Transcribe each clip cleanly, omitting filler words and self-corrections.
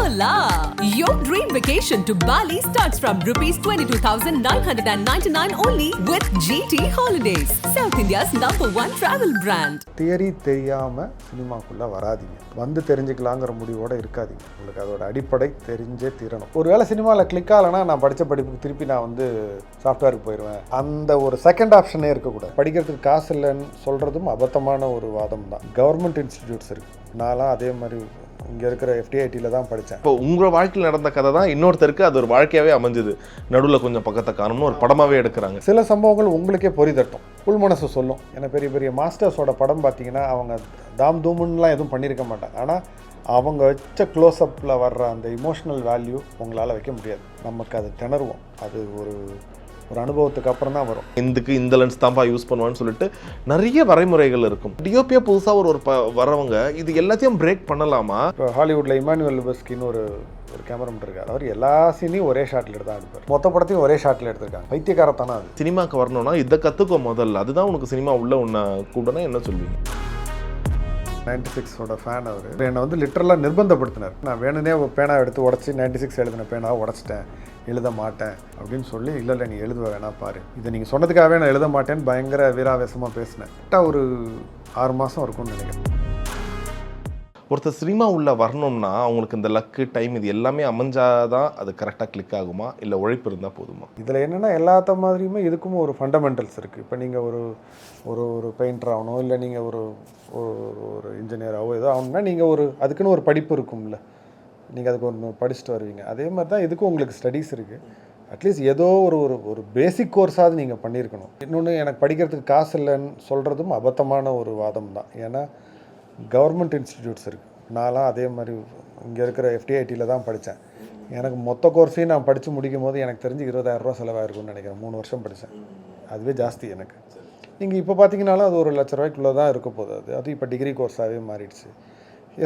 Hola! Your dream vacation to Bali starts from rupees 22,999 only with GT Holidays, South India's #1 travel brand. Theory தெரியாமல் சினிமாக்குள்ளே வராதிங்க, வந்து தெரிஞ்சுக்கலாங்கிற முடிவோடு இருக்காதிங்க. உங்களுக்கு அதோட அடிப்படை தெரிஞ்சே தீரணும். ஒரு வேளை சினிமாவில் கிளிக் ஆகலைன்னா நான் படித்த படிப்புக்கு திருப்பி நான் வந்து சாஃப்ட்வேருக்கு போயிடுவேன், அந்த ஒரு செகண்ட் ஆப்ஷனே இருக்கக்கூடாது. படிக்கிறதுக்கு காசு இல்லைன்னு சொல்கிறதும் அபத்தமான ஒரு வாதம் தான். கவர்மெண்ட் இன்ஸ்டிடியூட்ஸ் இருக்குது, நான்லாம் அதே மாதிரி இங்கே இருக்கிற FDITயில் தான் படித்தேன். இப்போ உங்கள் வாழ்க்கையில் நடந்த கதை தான் இன்னொருத்தருக்கு அது ஒரு வாழ்க்கையாகவே அமைஞ்சுது, நடுவில் கொஞ்சம் பக்கத்தை காணும்னு ஒரு படமாகவே எடுக்கிறாங்க. சில சம்பவங்கள் உங்களுக்கே பொறி தட்டும், உள் மனசு சொல்லும். ஏன்னா பெரிய பெரிய மாஸ்டர்ஸோட படம் பார்த்தீங்கன்னா அவங்க தாம் தூமுன்னெலாம் எதுவும் பண்ணியிருக்க மாட்டாங்க, ஆனால் அவங்க வச்ச க்ளோஸ்அப்பில் வர்ற அந்த இமோஷனல் வேல்யூ உங்களால் வைக்க முடியாது. நமக்கு அது திணறுவோம், அது ஒரு அனுபவத்துக்கு அப்புறம் தான் வரும். இந்த லென்ஸ் தான்ப்பா யூஸ் பண்ணுவான்னு சொல்லிட்டு நிறைய வரைமுறைகள் இருக்கும். டிஓபியா புதுசாக ஒரு வரவங்க இது எல்லாத்தையும் பிரேக் பண்ணலாமா? இப்போ ஹாலிவுட்டில் இமானுவேல் லுபஸ்கின்னு ஒரு கேமராமேன் இருக்கார், அவர் எல்லா சீனையும் ஒரே ஷாட்டில் எடுத்து தான் எடுப்பார். மொத்த படத்தையும் ஒரே ஷாட்டில் எடுத்திருக்காங்க. பைத்தியக்காரத்தானே அது. சினிமாவுக்கு வரணும்னா இதை கற்றுக்கோ முதல்ல, அதுதான் உனக்கு சினிமா உள்ள ஒன்று கூடனா என்ன சொல்லுவீங்க? 96ஓட ஃபேன் அவர். என்னை வந்து லிட்டரலாக நிர்பந்தப்படுத்தினார். நான் வேணுனே பேனா எடுத்து உடச்சி 96 எழுதின பேனாவை உடச்சிட்டேன், எழுத மாட்டேன் அப்படின்னு சொல்லி. இல்லை நீ எழுதுவ வேணா பாரு, இதை நீங்கள் சொன்னதுக்காகவே நான் எழுத மாட்டேன்னு பயங்கர வீராவேசமாக பேசினேன். கரெக்டாக ஒரு 6 மாதம் இருக்கும்னு நினைக்கிறேன். ஒருத்தர் சினிமா உள்ள வரணும்னா அவங்களுக்கு இந்த லக்கு டைம் இது எல்லாமே அமைஞ்சாதான் அது கரெக்டாக கிளிக் ஆகுமா, இல்லை உழைப்பு இருந்தால் போதுமா? இதில் என்னென்னா எல்லாத்த மாதிரியுமே இதுக்கும் ஒரு ஃபண்டமெண்டல்ஸ் இருக்குது. இப்போ நீங்கள் ஒரு பெயிண்டர் ஆகணும், இல்லை நீங்கள் ஒரு இன்ஜினியராகவோ ஏதோ ஆகணும்னா நீங்கள் அதுக்குன்னு ஒரு படிப்பு இருக்கும்ல, நீங்கள் அதுக்கு ஒன்று படிச்சுட்டு வருவீங்க. அதே மாதிரி தான் இதுக்கும் உங்களுக்கு ஸ்டடீஸ் இருக்குது. அட்லீஸ்ட் ஏதோ ஒரு பேசிக் கோர்ஸாவது நீங்கள் பண்ணியிருக்கணும். இன்னொன்று, எனக்கு படிக்கிறதுக்கு காசு இல்லைன்னு சொல்கிறதும் அபத்தமான ஒரு வாதம் தான். ஏன்னா கவர்மெண்ட் இன்ஸ்டிடியூட்ஸ் இருக்குது, நான்லாம் அதே மாதிரி இங்கே இருக்கிற FDITயில் தான் படித்தேன். எனக்கு மொத்த கோர்ஸையும் நான் படித்து முடிக்கும் போது எனக்கு தெரிஞ்சு 20,000 ரூபா செலவாயிருக்குன்னு நினைக்கிறேன். 3 வருஷம் படித்தேன், அதுவே ஜாஸ்தி எனக்கு. நீங்கள் இப்போ பார்த்தீங்கன்னாலும் அது 1,00,000 ரூபாய்க்குள்ளே தான் இருக்க போகுது. அது இப்போ டிகிரி கோர்ஸாகவே மாறிடுச்சு.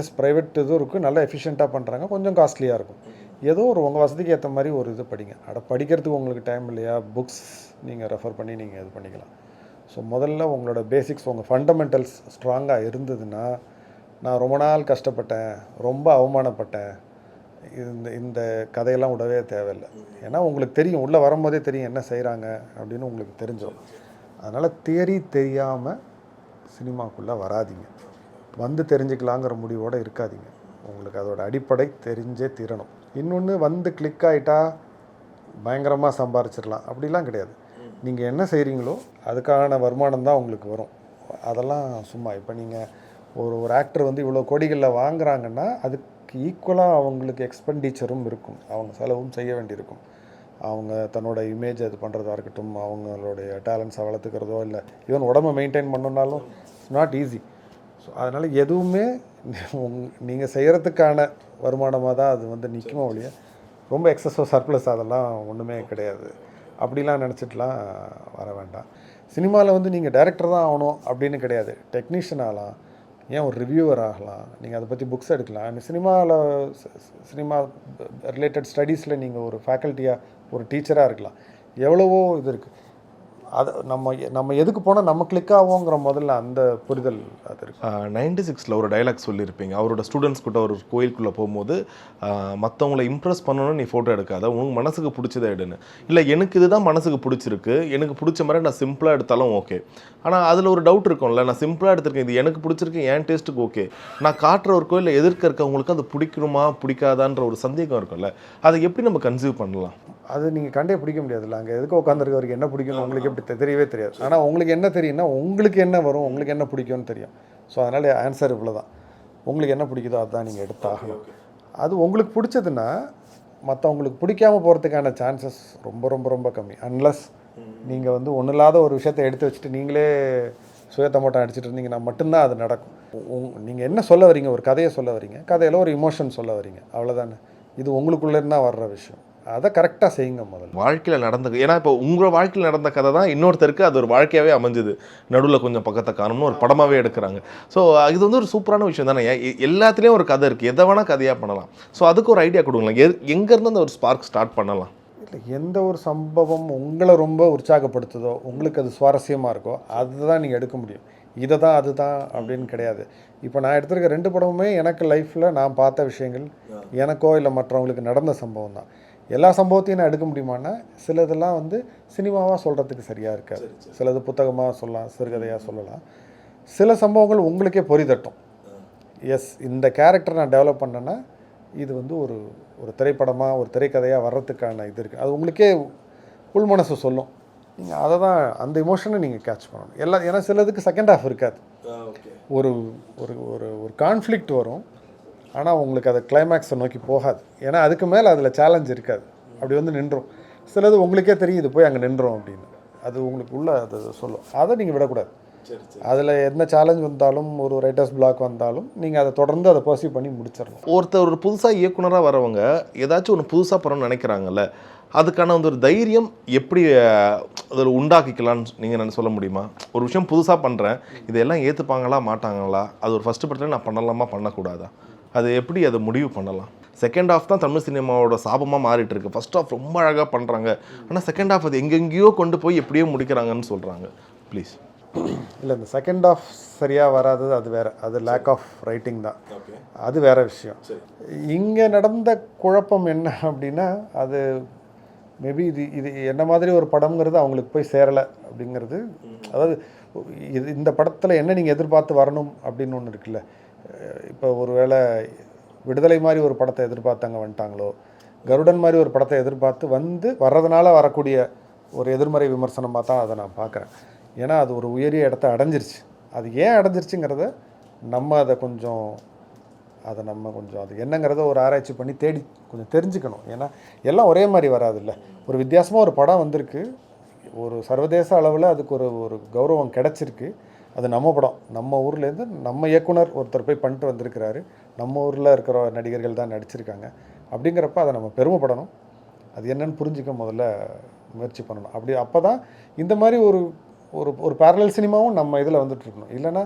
எஸ், ப்ரைவேட் இதுவும் இருக்குது, நல்லா எஃபிஷியண்ட்டாக பண்ணுறாங்க, கொஞ்சம் காஸ்ட்லியாக இருக்கும். ஏதோ உங்கள் வசதிக்கு ஏற்ற மாதிரி ஒரு இது படிங்க. படிக்கிறதுக்கு உங்களுக்கு டைம் இல்லையா, புக்ஸ் நீங்கள் ரெஃபர் பண்ணி நீங்கள் இது பண்ணிக்கலாம். ஸோ முதல்ல உங்களோட பேசிக்ஸ், உங்கள் ஃபண்டமெண்டல்ஸ் ஸ்ட்ராங்காக இருந்ததுன்னா, நான் ரொம்ப நாள் கஷ்டப்பட்டேன், ரொம்ப அவமானப்பட்டேன், இந்த கதையெல்லாம் விடவே தேவையில்லை. ஏன்னா உங்களுக்கு தெரியும், உள்ளே வரும்போதே தெரியும் என்ன செய்கிறாங்க அப்படின்னு உங்களுக்கு தெரிஞ்சிடும். அதனால் தியரி தெரியாமல் சினிமாக்குள்ளே வராதிங்க, வந்து தெரிஞ்சுக்கலாங்கிற முடிவோடு இருக்காதிங்க. உங்களுக்கு அதோட அடிப்படை தெரிஞ்சே தீரணும். இன்னொன்று, வந்து கிளிக் ஆகிட்டா பயங்கரமாக சம்பாரிச்சிடலாம் அப்படிலாம் கிடையாது. நீங்கள் என்ன செய்கிறீங்களோ அதுக்கான வருமானம் தான் உங்களுக்கு வரும். அதெல்லாம் சும்மா. இப்போ நீங்கள் ஒரு ஆக்டர் வந்து இவ்வளோ கோடிகளில் வாங்குறாங்கன்னா அதுக்கு ஈக்குவலாக அவங்களுக்கு எக்ஸ்பெண்டிச்சரும் இருக்கும், அவங்க செலவும் செய்ய வேண்டியிருக்கும். அவங்க தன்னோட இமேஜ் இது பண்ணுறதா இருக்கட்டும், அவங்களுடைய டேலண்ட்ஸை வளர்த்துக்கிறதோ, இல்லை ஈவன் உடம்பை மெயின்டைன் பண்ணணுன்னாலும் இட்ஸ் நாட் ஈஸி. ஸோ அதனால் எதுவுமே நீங்கள் செய்கிறதுக்கான வருமானமாக தான் அது வந்து நிற்குமோ ஒழிய ரொம்ப எக்ஸஸோ சர்ப்ளஸ் அதெல்லாம் ஒன்றுமே கிடையாது. அப்படிலாம் நினச்சிட்டுலாம் வர வேண்டாம். சினிமாவில் வந்து நீங்கள் டைரக்டர் தான் ஆகணும் அப்படின்னு கிடையாது, டெக்னீஷியன் ஆகலாம், ஏன் ஒரு ரிவ்யூவர் ஆகலாம், நீங்கள் அதை பற்றி புக்ஸ் எடுக்கலாம். சினிமா ரிலேட்டட் ஸ்டடீஸில் நீங்கள் ஒரு ஃபேக்கல்ட்டியாக ஒரு டீச்சராக இருக்கலாம். எவ்வளவோ இது இருக்குது. அது நம்ம எதுக்கு போனால் நம்ம கிளிக் ஆகுங்கிற முதல்ல அந்த புரிதல் அது இருக்குது. 96ல் ஒரு டைலாக் சொல்லியிருப்பீங்க, அவரோட ஸ்டூடெண்ட்ஸ் கிட்ட ஒரு கோயிலுக்குள்ளே போகும்போது மற்றவங்களை இம்ப்ரெஸ் பண்ணணும்னு நீ ஃபோட்டோ எடுக்காத, உனக்கு மனசுக்கு பிடிச்சதை எடுன்னு. இல்லை எனக்கு இதுதான் மனசுக்கு பிடிச்சிருக்கு, எனக்கு பிடிச்ச மாதிரி நான் சிம்பிளாக எடுத்தாலும் ஓகே. ஆனால் அதில் ஒரு டவுட் இருக்கும்ல, நான் சிம்பிளாக எடுத்திருக்கேன், இது எனக்கு பிடிச்சிருக்கு, என் டேஸ்ட்டுக்கு ஓகே, நான் காட்டுற ஒரு கோயிலில் எதிர்க்க இருக்கவங்களுக்கு அது பிடிக்கணுமா பிடிக்காதான்ற ஒரு சந்தேகம் இருக்கும்ல, அதை எப்படி நம்ம கன்சீவ் பண்ணலாம்? அது நீங்கள் கண்டே பிடிக்க முடியாதுல்ல. அங்கே எதுக்கு உட்காந்துருக்கவருக்கு என்ன பிடிக்கணும் உங்களுக்கு எப்படி தெரியவே தெரியாது. ஆனால் உங்களுக்கு என்ன தெரியும்னா, உங்களுக்கு என்ன வரும், உங்களுக்கு என்ன பிடிக்கும்னு தெரியும். ஸோ அதனால் ஆன்சர் இவ்வளோ தான். உங்களுக்கு என்ன பிடிக்குதோ அதுதான் நீங்கள் எடுத்தாகணும். அது உங்களுக்கு பிடிச்சதுன்னா மற்றவங்களுக்கு பிடிக்காமல் போகிறதுக்கான சான்சஸ் ரொம்ப ரொம்ப ரொம்ப கம்மி. அன்லஸ் நீங்கள் வந்து ஒன்றும் இல்லாத ஒரு விஷயத்தை எடுத்து வச்சுட்டு நீங்களே சுயத்தமோட்டம் அடிச்சுட்டு இருந்தீங்கன்னா மட்டும்தான் அது நடக்கும். நீங்கள் என்ன சொல்ல வரீங்க, ஒரு கதையை சொல்ல வரீங்க, கதையில் ஒரு இமோஷன் சொல்ல வரீங்க, அவ்வளோதானே. இது உங்களுக்குள்ளேருந்து தான் வர்ற விஷயம். அதை கரெக்டாக செய்யுங்க முதல்ல. வாழ்க்கையில் நடந்த, ஏன்னா இப்போ உங்கள் வாழ்க்கையில் நடந்த கதை தான் இன்னொருத்தருக்கு அது ஒரு வாழ்க்கையாகவே அமைஞ்சுது, நடுவில் கொஞ்சம் பக்கத்தை காணும்னு ஒரு படமாகவே எடுக்கிறாங்க. ஸோ இது வந்து ஒரு சூப்பரான விஷயம் தானே. எல்லாத்துலேயும் ஒரு கதை இருக்குது, எதை வேணால் கதையாக பண்ணலாம். ஸோ அதுக்கு ஒரு ஐடியா கொடுங்களேன், எங்கேருந்து அந்த ஒரு ஸ்பார்க் ஸ்டார்ட் பண்ணலாம்? இல்லை, எந்த ஒரு சம்பவம் உங்களை ரொம்ப உற்சாகப்படுத்துதோ, உங்களுக்கு அது சுவாரஸ்யமாக இருக்கோ அதுதான் நீங்கள் எடுக்க முடியும். இதை தான் அதுதான் அப்படின்னு கிடையாது. இப்போ நான் எடுத்திருக்க 2 படமுமே எனக்கு லைஃப்பில் நான் பார்த்த விஷயங்கள், எனக்கோ இல்லை மற்றவங்களுக்கு நடந்த சம்பவம் தான். எல்லா சம்பவத்தையும் நான் எடுக்க முடியுமான்னா சிலதெல்லாம் வந்து சினிமாவாக சொல்கிறதுக்கு சரியாக இருக்காது, சிலது புத்தகமாக சொல்லலாம், சிறுகதையாக சொல்லலாம். சில சம்பவங்கள் உங்களுக்கே பொறி தட்டும். எஸ், இந்த கேரக்டர் நான் டெவலப் பண்ணேன்னா இது வந்து ஒரு ஒரு திரைப்படமாக ஒரு திரைக்கதையாக வர்றதுக்கான இது இருக்குது. அது உங்களுக்கே உள்மனசு சொல்லும். நீங்கள் அதை தான் அந்த இமோஷனை நீங்கள் கேட்ச் பண்ணணும். ஏன்னா சிலதுக்கு செகண்ட் ஹாஃப் இருக்காது. ஒரு ஒரு ஒரு ஒரு கான்ஃப்ளிக்ட் வரும், ஆனால் உங்களுக்கு அது கிளைமேக்ஸை நோக்கி போகாது. ஏன்னா அதுக்கு மேலே அதில் சேலஞ்ச் இருக்காது, அப்படி வந்து நின்றும். சிலது உங்களுக்கே தெரியும் இது போய் அங்கே நின்றோம் அப்படின்னு, அது உங்களுக்கு உள்ள அது சொல்லும். அதை நீங்கள் விடக்கூடாது. அதில் என்ன சேலஞ்ச் வந்தாலும், ஒரு ரைட்டர்ஸ் பிளாக் வந்தாலும் நீங்கள் அதை தொடர்ந்து அதை பர்சீவ் பண்ணி முடிச்சிடலாம். ஒருத்தர் ஒரு புதுசாக இயக்குனராக வரவங்க ஏதாச்சும் ஒன்று புதுசாக பண்ணணும்னு நினைக்கிறாங்கல்ல, அதுக்கான வந்து ஒரு தைரியம் எப்படி அதில் உண்டாக்கிக்கலான்னு நீங்கள் என்ன சொல்ல முடியுமா? ஒரு விஷயம் புதுசாக பண்ணுறேன், இதெல்லாம் ஏற்றுப்பாங்களா மாட்டாங்களா, அது ஒரு ஃபஸ்ட்டு படத்தில் நான் பண்ணலாமா பண்ணக்கூடாதா, அது எப்படி அதை முடிவு பண்ணலாம்? செகண்ட் ஹாஃப் தான் தமிழ் சினிமாவோட சாபமாக மாறிட்டு இருக்கு. ஃபர்ஸ்ட் ஹாஃப் ரொம்ப அழகாக பண்ணுறாங்க, ஆனால் செகண்ட் ஹாஃப் அது எங்கெங்கேயோ கொண்டு போய் எப்படியோ முடிக்கிறாங்கன்னு சொல்கிறாங்க. ப்ளீஸ். இல்லை, இந்த செகண்ட் ஹாஃப் சரியாக வராதது அது வேறு, அது லேக் ஆஃப் ரைட்டிங் தான், அது வேறு விஷயம். இங்கே நடந்த குழப்பம் என்ன அப்படின்னா, அது மேபி இது என்ன மாதிரி ஒரு படம்ங்கிறது அவங்களுக்கு போய் சேரலை அப்படிங்கிறது. அதாவது இந்த படத்தில் என்ன நீங்கள் எதிர்பார்த்து வரணும் அப்படின்னு ஒன்று இருக்குல்ல. இப்போ ஒரு வேளை விடுதலை மாதிரி ஒரு படத்தை எதிர்பார்த்தாங்க வந்துட்டாங்களோ, கருடன் மாதிரி ஒரு படத்தை எதிர்பார்த்து வர்றதுனால வரக்கூடிய ஒரு எதிர்மறை விமர்சனமாக தான் அதை நான் பார்க்குறேன். ஏன்னா அது ஒரு உயரிய இடத்த அடைஞ்சிருச்சு. அது ஏன் அடைஞ்சிருச்சுங்கிறத நம்ம அது என்னங்கிறத ஒரு ஆராய்ச்சி பண்ணி தேடி கொஞ்சம் தெரிஞ்சுக்கணும். ஏன்னா எல்லாம் ஒரே மாதிரி வராதில்ல. ஒரு வித்தியாசமாக ஒரு படம் வந்திருக்கு, ஒரு சர்வதேச அளவில் அதுக்கு ஒரு கௌரவம் கிடச்சிருக்கு. அது நம்ம படம், நம்ம ஊர்லேருந்து நம்ம இயக்குனர் ஒருத்தர் போய் பண்ணிட்டு வந்திருக்கிறாரு, நம்ம ஊரில் இருக்கிற நடிகர்கள் தான் நடிச்சிருக்காங்க. அப்படிங்கிறப்ப அதை நம்ம பெருமைப்படணும். அது என்னன்னு புரிஞ்சிக்க முதல்ல முயற்சி பண்ணணும். அப்போ தான் இந்த மாதிரி ஒரு ஒரு பேரலல் சினிமாவும் நம்ம இதில் வந்துட்டுருக்கணும். இல்லைன்னா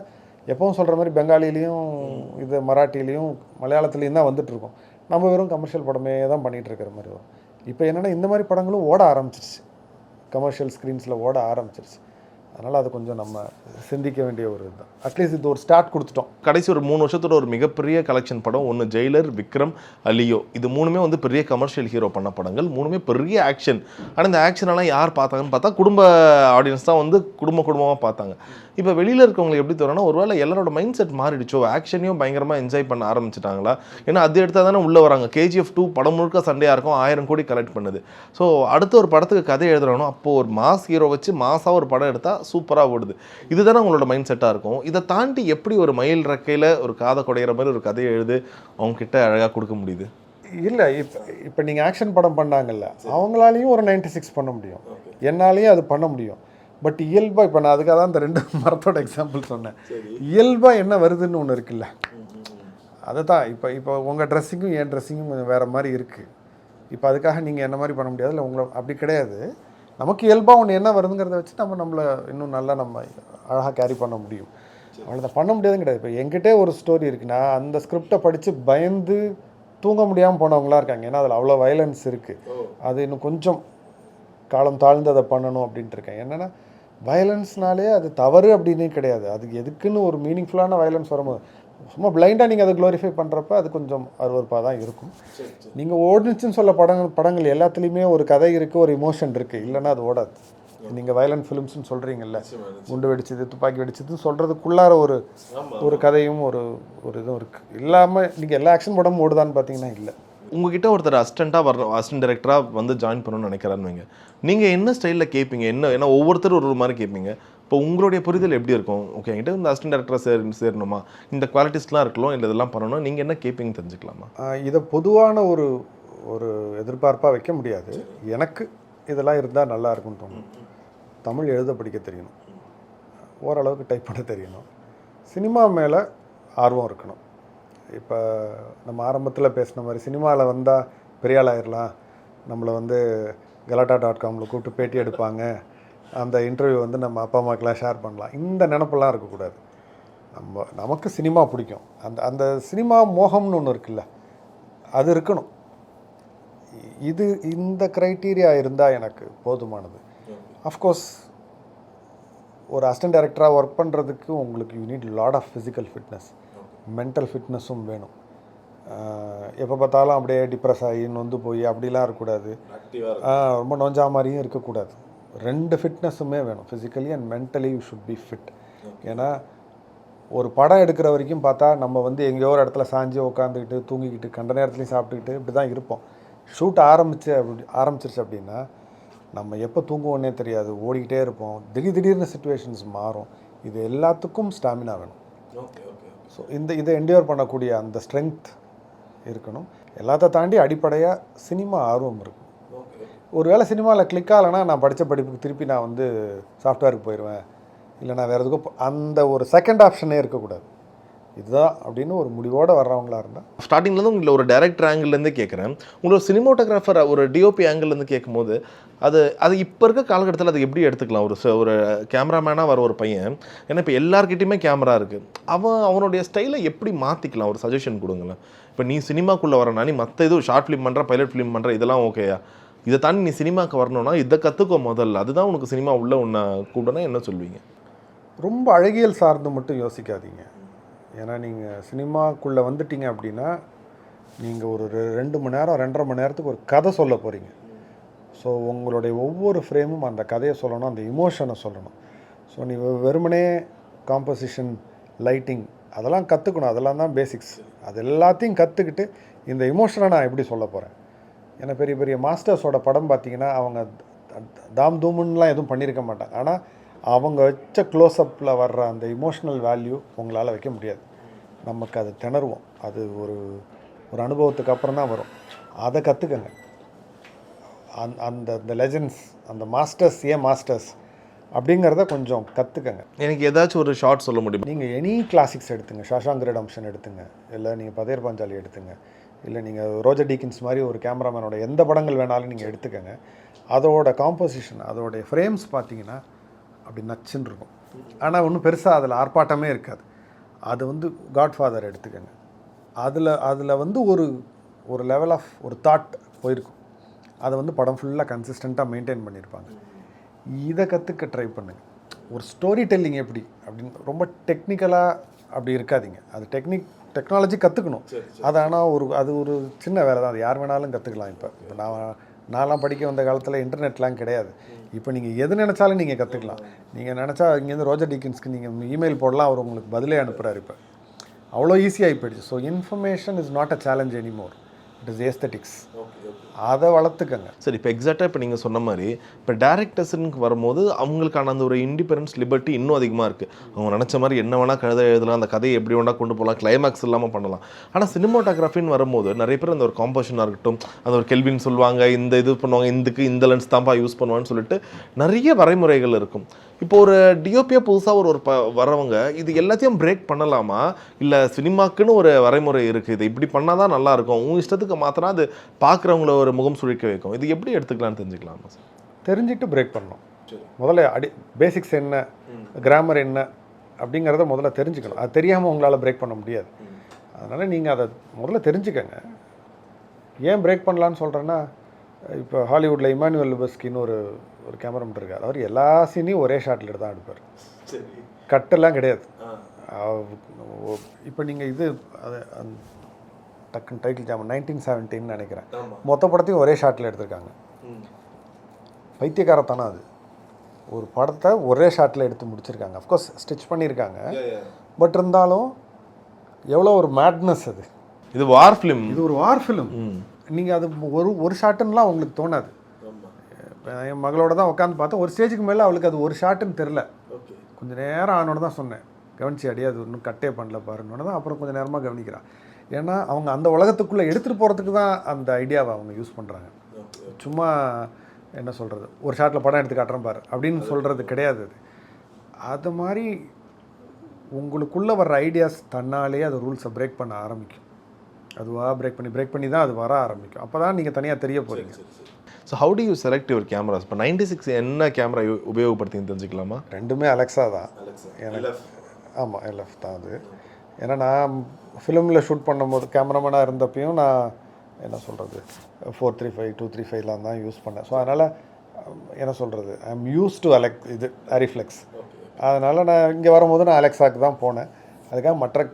எப்பவும் சொல்கிற மாதிரி பெங்காலிலையும் இது மராட்டிலையும் மலையாளத்துலேயும் தான் வந்துட்டுருக்கோம். நம்ம வெறும் கமர்ஷியல் படமே தான் பண்ணிகிட்டு இருக்கிற மாதிரி வரும். இப்போ என்னென்னா இந்த மாதிரி படங்களும் ஓட ஆரம்பிச்சிருச்சு, கமர்ஷியல் ஸ்க்ரீன்ஸில் ஓட ஆரம்பிச்சிருச்சு. அதனால் அது கொஞ்சம் நம்ம சிந்திக்க வேண்டிய ஒரு இதுதான். அட்லீஸ்ட் இது ஒரு ஸ்டார்ட் கொடுத்துட்டோம். கடைசி ஒரு 3 வருஷத்தோட ஒரு மிகப்பெரிய கலெக்ஷன் படம் ஒன்று ஜெயிலர், விக்ரம், லியோ. இது 3மே வந்து பெரிய கமர்ஷியல் ஹீரோ பண்ண படங்கள், 3மே பெரிய ஆக்ஷன். ஆனால் இந்த ஆக்ஷனெல்லாம் யார் பார்த்தாங்கன்னு பார்த்தா குடும்ப ஆடியன்ஸ் தான் வந்து குடும்பமாக பார்த்தாங்க. இப்போ வெளியில் இருக்கவங்களுக்கு எப்படி தோணுன்னா, ஒருவேளை எல்லாரோட மைண்ட் செட் மாறிடுச்சோ, ஆக்ஷனையும் பயங்கரமாக என்ஜாய் பண்ண ஆரம்பிச்சிட்டாங்களா? ஏன்னா அது எடுத்தால் தானே உள்ளே வராங்க. KGF 2 படம் முழுக்க சண்டையாக இருக்கும், 1000 கோடி கலெக்ட் பண்ணுது. ஸோ அடுத்த ஒரு படத்துக்கு கதை எழுதுறணும், அப்போது ஒரு மாஸ் ஹீரோ வச்சு மாஸாக ஒரு படம் எடுத்தால் சூப்பராக ஓடுது. இதுதானே உங்களோட மைண்ட் செட்டாக இருக்கும். இதை தாண்டி எப்படி ஒரு மயில் ரெக்கையில் ஒரு காதை குடையிற மாதிரி ஒரு கதையை எழுது அவங்கக்கிட்ட அழகாக கொடுக்க முடியுது? இல்லை, இப்போ நீங்கள் ஆக்ஷன் படம் பண்ணாங்கல்ல, அவங்களாலையும் ஒரு 96 பண்ண முடியும், என்னாலையும் அது பண்ண முடியும். பட் இயல்பாக இப்போ நான் அதுக்காக தான் இந்த 2 மரத்தோட எக்ஸாம்பிள் சொன்னேன். இயல்பாக என்ன வருதுன்னு ஒன்று இருக்குல்ல, அதை தான் இப்போ உங்கள் ட்ரெஸ்ஸிங்கும் என் ட்ரெஸ்ஸிங்கும் கொஞ்சம் வேறு மாதிரி இருக்குது. இப்போ அதுக்காக நீங்கள் என்ன மாதிரி பண்ண முடியாது, இல்லை உங்களை அப்படி கிடையாது. நமக்கு இயல்பாக ஒன்று என்ன வருதுங்கிறத வச்சு நம்மளை இன்னும் நல்லா நம்ம அழகாக கேரி பண்ண முடியும். அவ்வளோதான், பண்ண முடியாதுன்னு கிடையாது. இப்போ என்கிட்டே ஒரு ஸ்டோரி இருக்குன்னா அந்த ஸ்கிரிப்டை படித்து பயந்து தூங்க முடியாமல் போனவங்களாம் இருக்காங்க. ஏன்னா அதில் அவ்வளோ வயலன்ஸ் இருக்குது. அது இன்னும் கொஞ்சம் காலம் தாழ்ந்து அதை பண்ணணும் அப்படின்ட்டு இருக்கேன். என்னென்னா வயலன்ஸ்னாலே அது தவறு அப்படின்னு கிடையாது. அதுக்கு எதுக்குன்னு ஒரு மீனிங்ஃபுல்லான வயலன்ஸ் வரும்போது சும்மா பிளைண்டாக நீங்கள் அதை க்ளோரிஃபை பண்ணுறப்ப அது கொஞ்சம் அருவருப்பாக தான் இருக்கும். நீங்கள் ஓடுனுச்சுன்னு சொல்ல படங்கள் எல்லாத்துலேயுமே ஒரு கதை இருக்குது, ஒரு இமோஷன் இருக்குது, இல்லைன்னா அது ஓடாது. நீங்கள் வயலண்ட் ஃபிலிம்ஸ்னு சொல்கிறீங்கல்ல, குண்டு வெடிச்சது துப்பாக்கி வெடிச்சதுன்னு சொல்கிறதுக்குள்ளார ஒரு கதையும் ஒரு இதுவும் இருக்குது. இல்லாமல் நீங்கள் எல்லா ஆக்ஷன் படமும் ஓடுதான்னு பார்த்தீங்கன்னா இல்லை. உங்ககிட்ட ஒருத்தர் அசிஸ்டன்ட் டைரக்டராக வந்து ஜாயின் பண்ணணும்னு நினைக்கிறான்னு வைங்க, நீங்கள் என்ன ஸ்டைலில் கேட்பீங்க? ஏன்னா ஒவ்வொருத்தரும் ஒரு மாதிரி கேட்பீங்க. இப்போ உங்களுடைய புரிதல் எப்படி இருக்கும்? ஓகே, என்கிட்ட இந்த அசிஸ்டன்ட் டைரக்டராக சேரணுமா, இந்த குவாலிட்டிஸ்லாம் இருக்கலாம், இல்லை இதெல்லாம் பண்ணணும், நீங்கள் என்ன கேட்பீங்க தெரிஞ்சுக்கலாமா? இதை பொதுவான ஒரு எதிர்பார்ப்பாக வைக்க முடியாது. எனக்கு இதெல்லாம் இருந்தால் நல்லா இருக்கும்னு தோணும். தமிழ் எழுத படிக்க தெரியணும், ஓரளவுக்கு டைப் பண்ண தெரியணும், சினிமா மேலே ஆர்வம் இருக்கணும். இப்போ நம்ம ஆரம்பத்தில் பேசின மாதிரி சினிமாவில் வந்தால் பெரியாள் ஆயிடலாம், நம்மளை வந்து கலாட்டா.comல கூப்பிட்டு பேட்டி எடுப்பாங்க, அந்த இன்டர்வியூ வந்து நம்ம அப்பா அம்மாக்கெலாம் ஷேர் பண்ணலாம், இந்த நினப்பெல்லாம் இருக்கக்கூடாது. நமக்கு சினிமா பிடிக்கும், அந்த சினிமா மோகம்னு ஒன்று இருக்குல்ல, அது இருக்கணும். இந்த க்ரைட்டீரியா இருந்தால் எனக்கு போதுமானது. அஃப்கோர்ஸ் ஒரு அசிஸ்டன்ட் டைரக்டராக ஒர்க் பண்ணுறதுக்கு உங்களுக்கு you need lot of physical fitness, mental ஃபிட்னஸும் வேணும். எப்போ பார்த்தாலும் அப்படியே டிப்ரெஸ் ஆகி நொந்து போய் அப்படிலாம் இருக்கக்கூடாது, ரொம்ப நொஞ்சா மாதிரியும் இருக்கக்கூடாது. 2 ஃபிட்னஸுமே வேணும், physically and mentally you should be fit. ஏன்னா ஒரு படம் எடுக்கிற வரைக்கும் பார்த்தா நம்ம வந்து எங்கேயோ ஒரு இடத்துல சாஞ்சி உட்காந்துக்கிட்டு தூங்கிக்கிட்டு கண்ட நேரத்துலையும் சாப்பிட்டுக்கிட்டு இப்படி தான் இருப்போம். ஷூட் ஆரம்பிச்சிருச்சு அப்படின்னா நம்ம எப்போ தூங்குவோன்னே தெரியாது, ஓடிக்கிட்டே இருப்போம், திடீர்னு சுச்சுவேஷன்ஸ் மாறும். இது எல்லாத்துக்கும் ஸ்டாமினா வேணும். ஸோ இதை என்டியூர் பண்ணக்கூடிய அந்த ஸ்ட்ரென்த் இருக்கணும். எல்லாத்த தாண்டி அடிப்படையாக சினிமா ஆர்வம் இருக்கும். ஒரு வேளை சினிமாவில் கிளிக் ஆகலைன்னா நான் படித்த படிப்புக்கு திருப்பி நான் வந்து சாஃப்ட்வேருக்கு போயிடுவேன், இல்லை நான் வேறு எதுக்கும் அந்த ஒரு செகண்ட் ஆப்ஷனே இருக்கக்கூடாது. இதுதான் அப்படின்னு ஒரு முடிவோடு வர்றவங்களா இருந்தால். ஸ்டார்டிங்லேருந்து உங்களை ஒரு டைரக்டர் ஆங்கிள்லேருந்தே கேட்குறேன், உங்களை ஒரு சினிமோட்டோகிராஃபர் ஒரு டிஓபி ஆங்கிள்லேருந்து கேட்கும்போது அது இப்போ இருக்க காலகட்டத்தில் அது எப்படி எடுத்துக்கலாம்? ஒரு கேமராமேனாக வர ஒரு பையன், ஏன்னா இப்போ எல்லாருக்கிட்டையுமே கேமரா இருக்குது, அவனுடைய ஸ்டைலை எப்படி மாற்றிக்கலாம்? ஒரு சஜஷன் கொடுங்களேன். இப்போ நீ சினிமாக்குள்ளே வரனா, நீ மற்ற எதுவும் ஷார்ட் ஃபிலிம் பண்ணுற, பைலட் ஃபிலிம் பண்ணுற, இதெல்லாம் ஓகேயா? இதை தாண்டி நீ சினிமாவுக்கு வரணும்னா இதை கற்றுக்கோ முதல்ல, அதுதான் உனக்கு சினிமா உள்ள உன்னை கூடனா என்ன சொல்வீங்க? ரொம்ப அழகியல் சார்ந்து மட்டும் யோசிக்காதீங்க. ஏன்னா நீங்கள் சினிமாக்குள்ளே வந்துட்டீங்க அப்படின்னா நீங்கள் ஒரு 2 மணி நேரம் 2.5 மணி நேரத்துக்கு ஒரு கதை சொல்ல போகிறீங்க. ஸோ உங்களுடைய ஒவ்வொரு ஃப்ரேமும் அந்த கதையை சொல்லணும், அந்த இமோஷனை சொல்லணும். ஸோ நீ வெறுமனே காம்போசிஷன், லைட்டிங் அதெல்லாம் கற்றுக்கணும், அதெல்லாம் தான் பேசிக்ஸ். அது எல்லாத்தையும் கற்றுக்கிட்டு இந்த இமோஷனை நான் எப்படி சொல்ல போகிறேன். ஏன்னா பெரிய பெரிய மாஸ்டர்ஸோட படம் பார்த்திங்கன்னா அவங்க தாம் தூமுன்னெலாம் எதுவும் பண்ணியிருக்க மாட்டாங்க, ஆனால் அவங்க வச்ச க்ளோஸ்அப்பில் வர்ற அந்த இமோஷ்னல் வேல்யூ உங்களால் வைக்க முடியாது. நமக்கு அது திணறுவோம், அது ஒரு அனுபவத்துக்கு அப்புறம் தான் வரும். அதை கற்றுக்கங்க. அந்த லெஜண்ட்ஸ், அந்த மாஸ்டர்ஸ் ஏன் மாஸ்டர்ஸ் அப்படிங்கிறத கொஞ்சம் கற்றுக்கங்க. எனக்கு ஏதாச்சும் ஒரு ஷார்ட் சொல்ல முடியும்? நீங்கள் எனி கிளாசிக்ஸ் எடுத்துங்க, ஷாஷாங்க் ரிடெம்ப்ஷன் எடுத்துங்க, இல்லை நீங்கள் பதேர் பாஞ்சாலி எடுத்துங்க, இல்லை நீங்கள் ரோஜர் டீக்கின்ஸ் மாதிரி ஒரு கேமராமேனோட எந்த படங்கள் வேணாலும் நீங்கள் எடுத்துக்கங்க. அதோட காம்போசிஷன், அதோடைய ஃப்ரேம்ஸ் பார்த்தீங்கன்னா அப்படி நச்சுன்னு இருக்கும், ஆனால் ஒன்றும் பெருசாக அதில் ஆர்ப்பாட்டமே இருக்காது. அது வந்து காட்ஃபாதர் எடுத்துக்கங்க, அதில் வந்து ஒரு லெவல் ஆஃப் ஒரு தாட் போயிருக்கும். அதை வந்து படம் ஃபுல்லாக கன்சிஸ்டண்ட்டாக மெயின்டைன் பண்ணியிருப்பாங்க. இதை கற்றுக்க ட்ரை பண்ணுங்கள். ஒரு ஸ்டோரி டெல்லிங் எப்படி அப்படின்னு ரொம்ப டெக்னிக்கலாக அப்படி இருக்காதீங்க. அது டெக்னாலஜி கற்றுக்கணும். அது ஆனால் அது ஒரு சின்ன வேலை தான், அது யார் வேணாலும் கற்றுக்கலாம். இப்போ நான்லாம் படிக்க வந்த காலத்தில் இன்டர்நெட்லாம் கிடையாது. இப்போ நீங்கள் எது நினச்சாலும் நீங்கள் கற்றுக்கலாம். நீங்கள் நினச்சா இங்கேருந்து ரோஜர் டீக்கின்ஸ்க்கு நீங்கள் இமெயில் போடலாம், அவர் உங்களுக்கு பதிலே அனுப்புகிறார். இப்போ அவ்வளோ ஈஸியாகி போயிடுச்சு. So information is not a challenge anymore, it is aesthetics. அதை வளர்த்துக்கங்க. சரி, இப்போ எக்ஸாக்டாக இப்போ நீங்கள் சொன்ன மாதிரி இப்போ டேரக்டர்ஸுக்கு வரும்போது அவங்களுக்கான அந்த ஒரு இண்டிபெண்டன்ஸ், லிபர்ட்டி இன்னும் அதிகமாக இருக்குது. அவங்க நினச்ச மாதிரி என்ன வேணால் கதை எழுதலாம், அந்த கதையை எப்படி வேணால் கொண்டு போகலாம், கிளைமேக்ஸ் இல்லாமல் பண்ணலாம். ஆனால் சினிமாட்டோகிராஃபின்னு வரும்போது நிறைய பேர் அந்த ஒரு காம்போசிஷனாக இருக்கட்டும், அந்த ஒரு கெல்வின் சொல்லுவாங்க, இந்த இது பண்ணுவாங்க, இந்த லென்ஸ் தான்ப்பா யூஸ் பண்ணுவான்னு சொல்லிட்டு நிறைய வரைமுறைகள் இருக்கும். இப்போ ஒரு டிஓபியாக புதுசாக வரவங்க இது எல்லாத்தையும் பிரேக் பண்ணலாமா, இல்லை சினிமாக்குன்னு ஒரு வரைமுறை இருக்குது, இது இப்படி பண்ணால் தான் நல்லாயிருக்கும், உங்கள் இஷ்டத்துக்கு மாத்தினா அது பார்க்குறவங்கள ஒரு முகம் சுழிக்க வைக்கும், இது எப்படி எடுத்துக்கலாம்னு தெரிஞ்சுக்கலாமா சார்? தெரிஞ்சுட்டு பிரேக் பண்ணணும். முதல்ல பேசிக்ஸ் என்ன, கிராமர் என்ன அப்படிங்கிறத முதல்ல தெரிஞ்சுக்கணும். அது தெரியாமல் உங்களால் பிரேக் பண்ண முடியாது. அதனால் நீங்கள் அதை முதல்ல தெரிஞ்சுக்கங்க. ஏன் பிரேக் பண்ணலான்னு சொல்கிறேன்னா, இப்போ ஹாலிவுட்டில் இமானுவேல் லுபஸ்கின்னு ஒரு கேமராமேன் இருக்கார். அவர் எல்லா சீனையும் ஒரே ஷாட்டில் தான் எடுப்பார், கட்டெல்லாம் கிடையாது. இப்போ நீங்கள் இது அது டக்குன்னு டைட்டில் ஜாமன் 1917 நினைக்கிறேன், மொத்த படத்தையும் ஒரே ஷாட்டில் எடுத்திருக்காங்க. பைத்தியக்காரத்தானா அது. ஒரு படத்தை ஒரே ஷாட்டில் எடுத்து முடிச்சிருக்காங்க. அஃப்கோர்ஸ் ஸ்டிச் பண்ணியிருக்காங்க, பட் இருந்தாலும் எவ்வளோ ஒரு மேட்னஸ் அது. இது வார் ஃபிலிம், இது ஒரு வார் ஃபிலிம். நீங்கள் அது ஒரு ஷாட்டுன்னெலாம் உங்களுக்கு தோணாது. என் மகளோட தான் உட்காந்து பார்த்தேன், ஒரு ஸ்டேஜுக்கு மேலே அவளுக்கு அது ஒரு ஷாட்டுன்னு தெரில. கொஞ்சம் நேரம் ஆனோட தான் சொன்னேன், கவனிச்சு அடியே அது இன்னும் கட்டே பண்ணல பாருன்னு தான். அப்புறம் கொஞ்சம் நேரமாக கவனிக்கிறான். ஏன்னா அவங்க அந்த உலகத்துக்குள்ளே எடுத்துகிட்டு போகிறதுக்கு தான் அந்த ஐடியாவை அவங்க யூஸ் பண்ணுறாங்க. சும்மா என்ன சொல்கிறது, ஒரு ஷாட்டில் படம் எடுத்து காட்டுறேன் பாரு அப்படின்னு சொல்கிறது கிடையாது. அது மாதிரி உங்களுக்குள்ளே வர்ற ஐடியாஸ் தன்னாலேயே அது ரூல்ஸை பிரேக் பண்ண ஆரம்பிக்கும். அதுவாக பிரேக் பண்ணி தான் அது வர ஆரம்பிக்கும். அப்போ தான் நீங்கள் தனியாக தெரிய போகிறீங்க. So how to you select your cameras? இப்போ 96 என்ன கேமரா உபயோகப்படுத்தின்னு தெரிஞ்சுக்கலாமா? ரெண்டுமே அலெக்ஸா தான் எனக்கு. ஆமாம், எல்எஃப் தான் அது. ஏன்னா நான் ஃபிலிமில் ஷூட் பண்ணும்போது கேமராமேனாக இருந்தப்பையும் நான் என்ன சொல்கிறது 435 235 தான் யூஸ் பண்ணேன். ஸோ அதனால் என்ன சொல்கிறது, ஐ எம் யூஸ் டு இது ஆரிஃப்ளெக்ஸ். அதனால் நான் இங்கே வரும்போது நான் அலெக்ஸாக்கு தான் போனேன். அதுக்காக மற்ற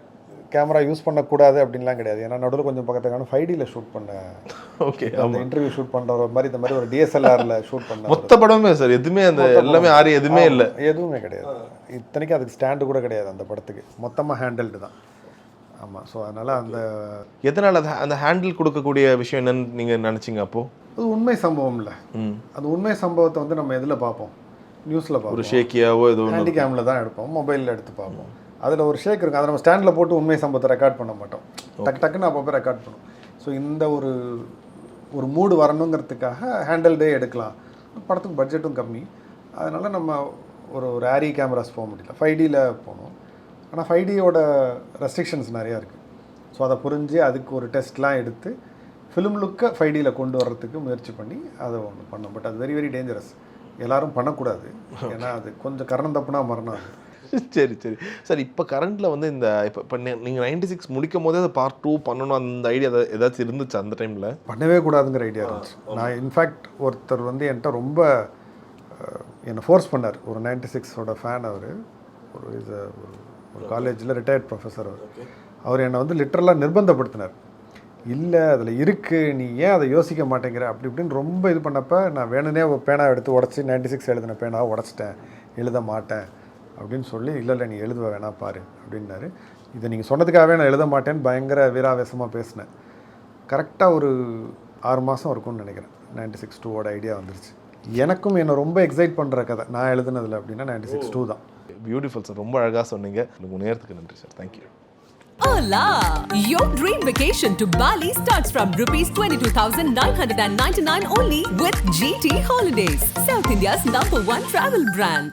கேமரா யூஸ் பண்ணக்கூடாது அப்படின்லாம் கிடையாது. ஏன்னா நடுவில் கொஞ்சம் பக்கத்துக்கான 5Dயில் ஷூட் பண்ணேன். ஓகே, அந்த இன்டர்வியூ ஷூட் பண்ணுற ஒரு மாதிரி இந்த மாதிரி ஒரு DSLRல ஷூட் பண்ண மொத்த படமே சார் எதுவுமே அந்த எல்லாமே ஆரி எதுவுமே இல்லை, எதுவுமே கிடையாது. இத்தனைக்கும் அதுக்கு ஸ்டாண்டு கூட கிடையாது அந்த படத்துக்கு, மொத்தமாக ஹேண்டில்டு தான். ஆமாம். ஸோ அதனால் அந்த எதனால் அந்த ஹேண்டில் கொடுக்கக்கூடிய விஷயம் என்னன்னு நீங்கள் நினச்சிங்க அப்போது? அது உண்மை சம்பவம் இல்லை. அந்த உண்மை சம்பவத்தை வந்து நம்ம எதில் பார்ப்போம்? நியூஸில் பார்ப்போம். ஒரு ஷேக்கியாவோ ஏதோ ஹேண்டி கேமில் தான் எடுப்போம், மொபைலில் எடுத்து பார்ப்போம். அதில் ஒரு ஷேக் இருக்கும், அதை நம்ம ஸ்டாண்டில் போட்டு உண்மை சம்பவத்தை ரெக்கார்ட் பண்ண மாட்டோம். டக்குன்னு அப்போ ரெக்கார்ட் பண்ணும். ஸோ இந்த ஒரு மூடு வரணுங்கிறதுக்காக ஹேண்டில்டே எடுக்கலாம். படத்துக்கு பட்ஜெட்டும் கம்மி, அதனால் நம்ம ஒரு ஆரி கேமராஸ் போக முடியல, 5Dயில் போனோம். ஆனால் 5Dயோட ரெஸ்ட்ரிக்ஷன்ஸ் நிறையா இருக்குது. ஸோ அதை புரிஞ்சு அதுக்கு ஒரு டெஸ்ட்லாம் எடுத்து ஃபிலிம் லுக்கை 5Dயில் கொண்டு வர்றதுக்கு முயற்சி பண்ணி அதை ஒன்று பண்ணோம். பட் அது வெரி வெரி டேஞ்சரஸ், எல்லோரும் பண்ணக்கூடாது. ஏன்னா அது கொஞ்சம் கரணம் தப்புனா மரணம். சரி சரி சார். இப்போ கரண்டில் வந்து இந்த இப்போ நீங்கள் 96 முடிக்கும் போதே அதை பார்ட் 2 பண்ணணும் அந்த ஐடியா ஏதாச்சும் இருந்துச்சு அந்த டைமில்? பண்ணவே கூடாதுங்கிற ஐடியா இருந்துச்சு. நான் இன்ஃபேக்ட் ஒருத்தர் வந்து என்கிட்ட ரொம்ப என்னை ஃபோர்ஸ் பண்ணார். ஒரு 96ஓட ஃபேன் அவர். ஒரு காலேஜில் ரிட்டையர்ட் ப்ரொஃபஸர் அவர் என்னை வந்து லிட்டரலாக நிர்பந்தப்படுத்தினார். இல்லை அதில் இருக்குது, நீ ஏன் அதை யோசிக்க மாட்டேங்கிற அப்படி இப்படின்னு ரொம்ப இது பண்ணப்போ நான் வேணுனே பேனா எடுத்து உடச்சி 96 எழுதின பேனாவை உடச்சிட்டேன், எழுத மாட்டேன் அப்படின்னு சொல்லி, இல்லை நீ எழுதுவ வேணா பாரு அப்படின்னாரு. இதை நீங்கள் சொன்னதுக்காகவே நான் எழுத மாட்டேன்னு பயங்கர வீராவேசமாக பேசினேன். கரெக்டாக ஒரு 6 மாதம் இருக்கும்னு நினைக்கிறேன் 96 2ஓட ஐடியா வந்துருச்சு. எனக்கும் என்னை ரொம்ப எக்ஸைட் பண்ணுற கதை நான் எழுதுனதில் அப்படின்னா 96 2 தான். பியூட்டிஃபுல் சார், ரொம்ப அழகாக சொன்னீங்க. உங்கள் நேரத்துக்கு நன்றி sir. Thank you. Hola! Your dream vacation to Bali starts from rupees 22,999 only with GT Holidays, South India's #1 travel brand.